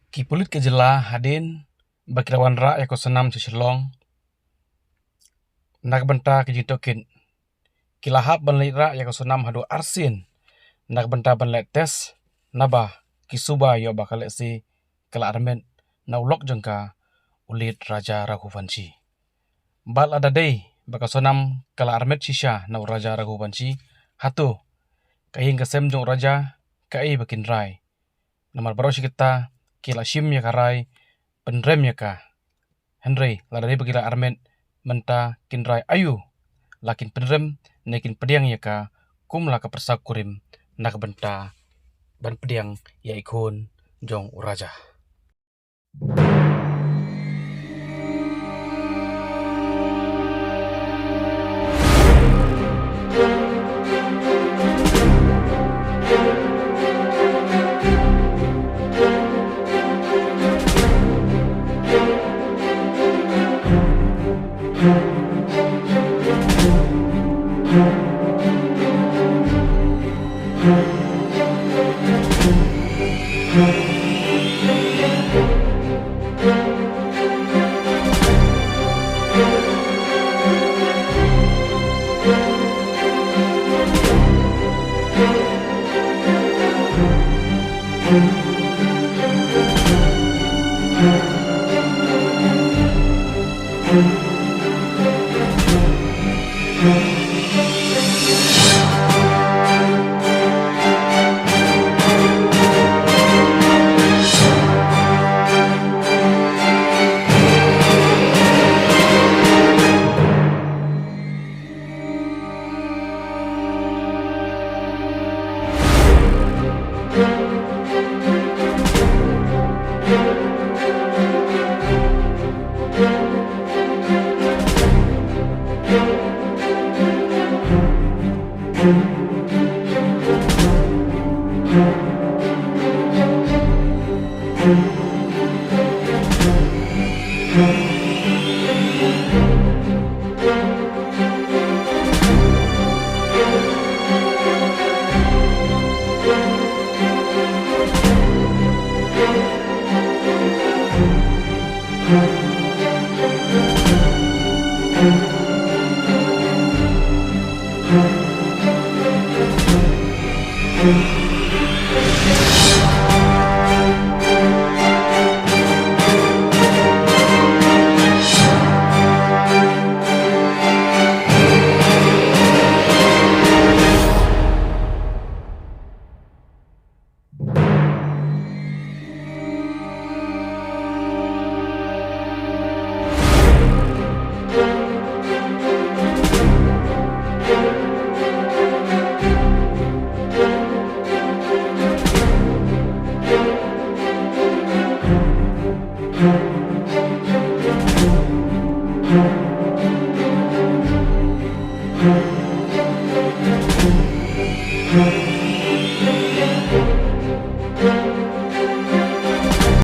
Kipulit ke jela hadin bakirawan ra ya ko senam cicelong nak benta ke jitokin kilahap banlai ra ya ko senam hadu arsin nak benta banlai tes naba kisuba yo bakal si kala armen na ulok jengka ulit raja Raghuvanshi bal ada dei baka senam kala armet shisha na raja Raghuvanshi hatu kaing kesem jong raja kai bakin rai namar baroshi kita kila shim ya karai penrem ya ka Henry ladari bagila armen menta kinrai ayu lakin penrem nekin pediang ya ka kum la ka persakurim nak benta ban pediang ya ikon jong uraja. Thank you.